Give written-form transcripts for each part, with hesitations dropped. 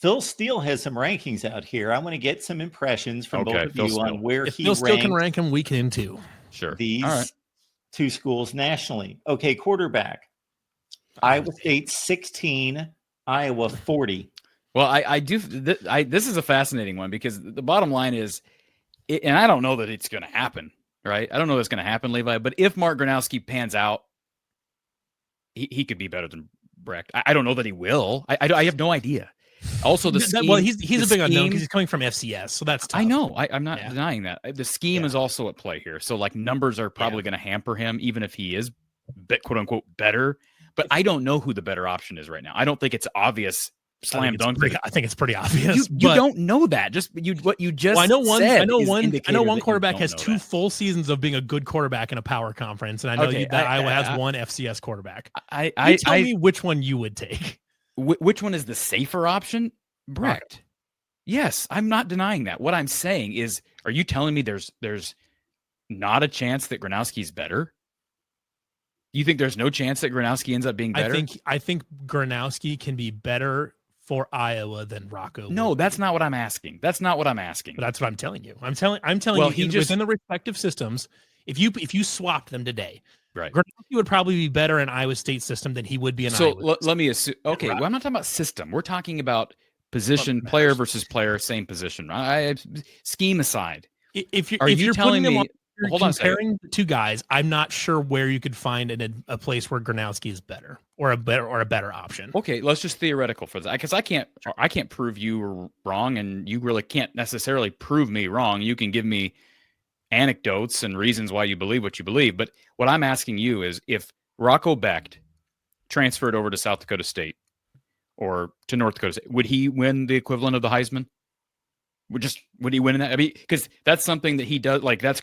Phil Steele has some rankings out here. I want to get some impressions from both of you on where if he Phil Steele ranks can rank him, we can too. Sure. These two schools nationally. Okay, quarterback. Iowa State 16, Iowa 40. Well, I do. This is a fascinating one because the bottom line is, and I don't know that it's going to happen, right? I don't know that's going to happen, Levi. But if Mark Gronowski pans out, he could be better than Brecht. I don't know that he will. I have no idea. Also, the scheme. Well, he's a big unknown because he's coming from FCS, so that's tough. I know. I'm not denying that. The scheme is also at play here. So, like, numbers are probably going to hamper him, even if he is, quote unquote, better. But I don't know who the better option is right now. I don't think it's obvious. Slam dunk. I think it's pretty obvious. You don't know that. Just what you just. Well, I know one quarterback has 2 full seasons of being a good quarterback in a power conference, and I know that Iowa has one FCS quarterback. Tell me which one you would take. Which one is the safer option? Brecht. Yes, I'm not denying that. What I'm saying is, are you telling me there's not a chance that Gronowski's better? You think there's no chance that Gronowski ends up being better? I think Gronowski can be better for Iowa than Rocco. No, that's not what I'm asking. That's not what I'm asking. But that's what I'm telling you. I'm telling you within the respective systems, if you swapped them today, right, Gronowski would probably be better in Iowa State system than he would be in Iowa. So let me assume. Okay, well, I'm not talking about system. We're talking about position, player versus player, same position. Scheme aside, if you're telling me comparing the two guys, I'm not sure where you could find a place where Gronowski is better or a better option. Okay, let's just theoretical for that, because I can't prove you wrong, and you really can't necessarily prove me wrong. You can give me anecdotes and reasons why you believe what you believe, but what I'm asking you is, if Rocco Becht transferred over to South Dakota State or to North Dakota State, would he win the equivalent of the Heisman? Would he win in that? I mean, because that's something that he does. Like, that's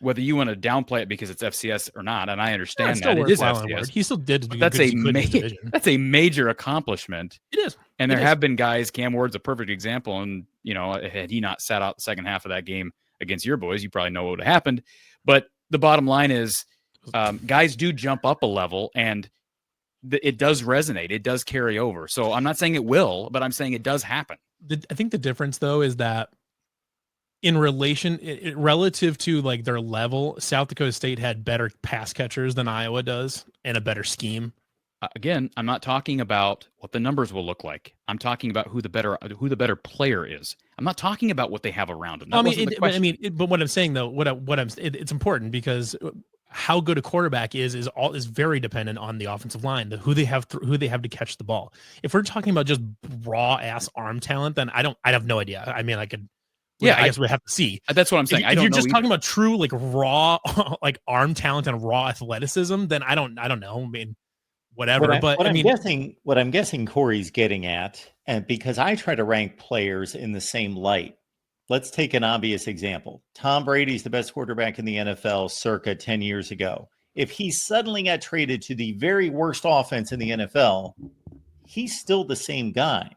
whether you want to downplay it because it's FCS or not, and I understand that it is FCS. He still did. That's a major accomplishment. It is, and there have been guys. Cam Ward's a perfect example. And had he not sat out the second half of that game against your boys, you probably know what would have happened. But the bottom line is, guys do jump up a level, and it does resonate. It does carry over. So I'm not saying it will, but I'm saying it does happen. I think the difference, though, is that in relative to like their level, South Dakota State had better pass catchers than Iowa does and a better scheme. Again, I'm not talking about what the numbers will look like. I'm talking about who the better player is. I'm not talking about what they have around them. But what I'm saying, though, it's important, because how good a quarterback is very dependent on the offensive line, who they have to catch the ball. If we're talking about just raw ass arm talent, then I have no idea. I mean, I guess we have to see. That's what I'm saying. If you're just talking about true like raw like arm talent and raw athleticism, then I don't know. I mean, whatever. What I'm guessing Corey's getting at, and because I try to rank players in the same light. Let's take an obvious example. Tom Brady's the best quarterback in the NFL circa 10 years ago. If he suddenly got traded to the very worst offense in the NFL, he's still the same guy.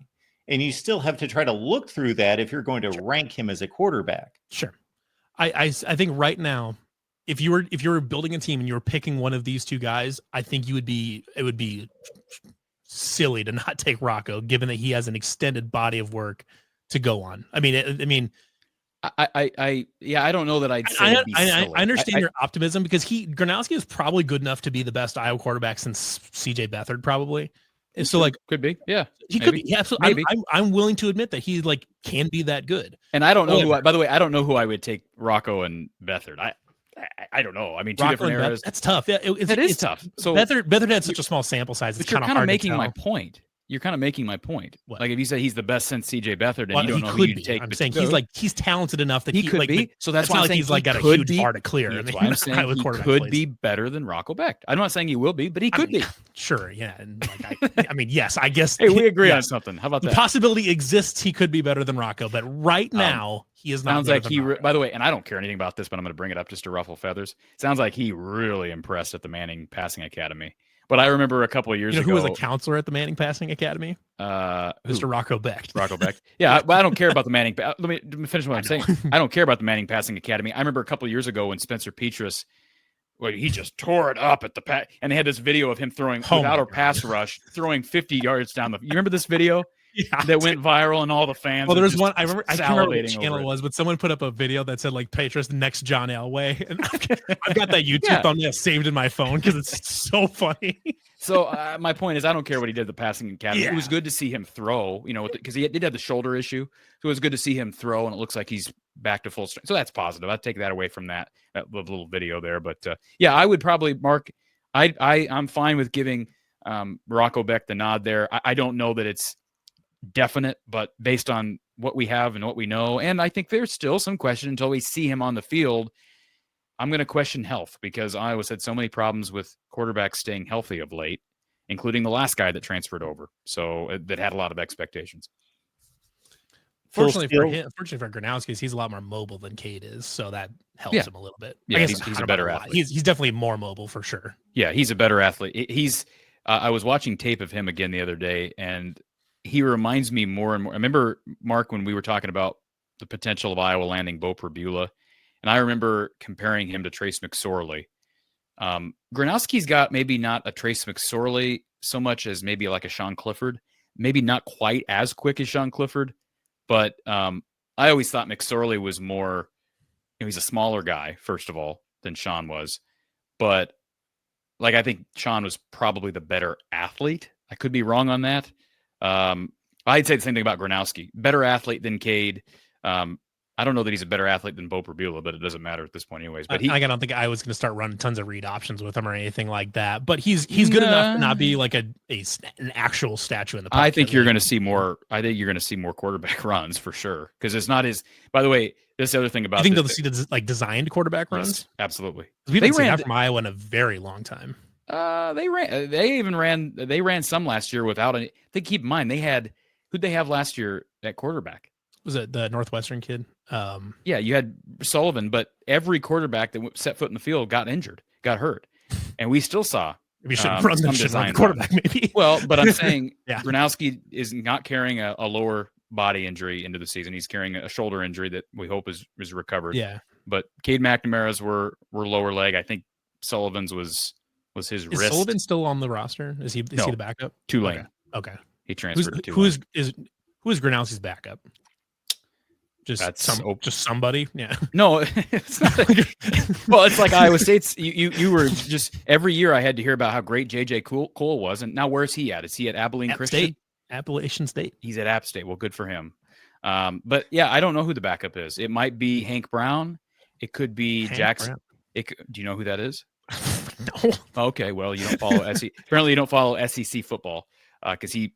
And you still have to try to look through that if you're going to rank him as a quarterback. Sure. I think right now, if you were building a team and you were picking one of these two guys, I think it would be silly to not take Rocco, given that he has an extended body of work to go on. I don't know that I'd say I understand your optimism, because Gronowski is probably good enough to be the best Iowa quarterback since CJ Beathard, probably. And so, like, could be, yeah, he could be. Yeah, absolutely. I'm willing to admit that he like can be that good. And I don't know by the way, I don't know who I would take Rocco and Beathard. I don't know. I mean, two Rocco different eras. That's tough. Yeah, it's tough. So Beathard had such a small sample size. It's kind of making my point. You're kind of making my point. What? Like, if you say he's the best since CJ Beathard, and you don't know who you take. I'm saying he's talented enough that he could be. So that's why he's like got a huge bar to clear. That's why I'm saying he could be better than Rocco Becht. I'm not saying he will be, but he could be. Sure, yeah. And yes, I guess. Hey, we agree on something. How about that? The possibility exists he could be better than Rocco, but right now he is not. Sounds like he. By the way, and I don't care anything about this, but I'm going to bring it up just to ruffle feathers. Sounds like he really impressed at the Manning Passing Academy. But I remember a couple of years ago, who was a counselor at the Manning Passing Academy? Mr. Rocco Becht. Rocco Becht. Yeah, but I don't care about the Manning. Let me finish what I'm saying. I don't care about the Manning Passing Academy. I remember a couple of years ago when Spencer Petras, he just tore it up at the and they had this video of him throwing without a pass rush, throwing 50 yards down the. You remember this video? that went viral, and all the fans. Well, there was just one. I remember. I can't remember what salivating channel over it it. was, but someone put up a video that said like Patriots next John Elway, and I've got that YouTube Yeah. thumbnail saved in my phone because it's so funny. So my point is, I don't care what he did at the passing academy. Yeah. It was good to see him throw, because he did have the shoulder issue. So it was good to see him throw, and it looks like he's back to full strength. So that's positive. I'd take that away from that little video there. But yeah, I would probably, Mark, I'm fine with giving Rocco Becht the nod there. I don't know that it's definite, but based on what we have and what we know, and I think there's still some question until we see him on the field. I'm going to question health because Iowa's had so many problems with quarterbacks staying healthy of late, including the last guy that transferred over. So that had a lot of expectations. Fortunately for Gronowski, he's a lot more mobile than Cade is, so that helps him a little bit. Yeah, he's a better athlete. He's definitely more mobile for sure. Yeah, he's a better athlete. I was watching tape of him again the other day, and he reminds me more and more. I remember, Mark, when we were talking about the potential of Iowa landing Bo Perbula, and I remember comparing him to Trace McSorley. Gronowski's got maybe not a Trace McSorley so much as maybe like a Sean Clifford, maybe not quite as quick as Sean Clifford, but I always thought McSorley was more, he's a smaller guy, first of all, than Sean was. But like, I think Sean was probably the better athlete. I could be wrong on that. I'd say the same thing about Gronowski. Better athlete than Cade. I don't know that he's a better athlete than Bo Perbula, but it doesn't matter at this point anyways. But I don't think I was going to start running tons of read options with him or anything like that. But he's good enough to not be like an actual statue in the pocket. I think you're going to see more. I think you're going to see more quarterback runs for sure, because it's not his. By the way, this other thing about I think they'll see the designed quarterback runs. Yes, absolutely. We haven't seen that from Iowa in a very long time. They ran some last year without any. Keep in mind who'd they have last year at quarterback? Was it the Northwestern kid? Yeah, you had Sullivan, but every quarterback that set foot in the field got injured, got hurt, and we still saw. We should run the quarterback, maybe. Well, but I'm saying Gronowski is not carrying a lower body injury into the season. He's carrying a shoulder injury that we hope is recovered. Yeah. But Cade McNamara's were lower leg. I think Sullivan's was his wrist. Is Sullivan still on the roster? Is he the backup? Tulane. Okay. He transferred to Tulane. Who is Gronowski's backup? Just somebody. Yeah. No, it's not. Well, it's like Iowa State's. You were just every year I had to hear about how great JJ Cole was, and now where's he at? Is he at Abilene Christian? Appalachian State. He's at App State. Well, good for him. But yeah, I don't know who the backup is. It might be Hank Brown. It could be Jackson. Do you know who that is? No. Okay. Well, you don't follow SEC. Apparently, you don't follow SEC football because he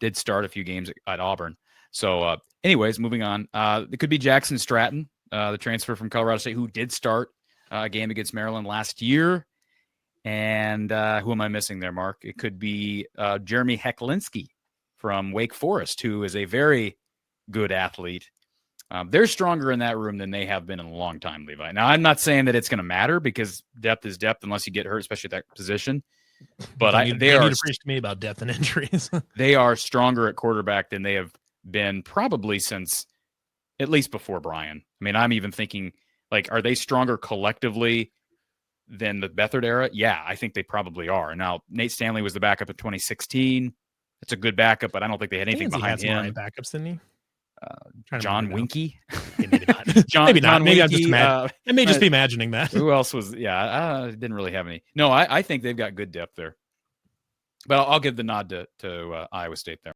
did start a few games at Auburn. So, anyways, moving on. It could be Jackson Stratton, the transfer from Colorado State, who did start a game against Maryland last year. And who am I missing there, Mark? It could be Jeremy Hecklinski from Wake Forest, who is a very good athlete. They're stronger in that room than they have been in a long time, Levi. Now, I'm not saying that it's going to matter because depth is depth unless you get hurt, especially at that position. But they are need to preach to me about depth and injuries. They are stronger at quarterback than they have been probably since at least before Brian. I mean, I'm even thinking, like, are they stronger collectively than the Beathard era? Yeah, I think they probably are. Now, Nate Stanley was the backup in 2016. It's a good backup, but I don't think they had anything behind him. Right backups, didn't he? John Winkie? Maybe not. Maybe not. Maybe Winkie, I'm just I may just be imagining that. Who else was? Yeah, didn't really have any. No, I think they've got good depth there. But I'll give the nod to Iowa State there.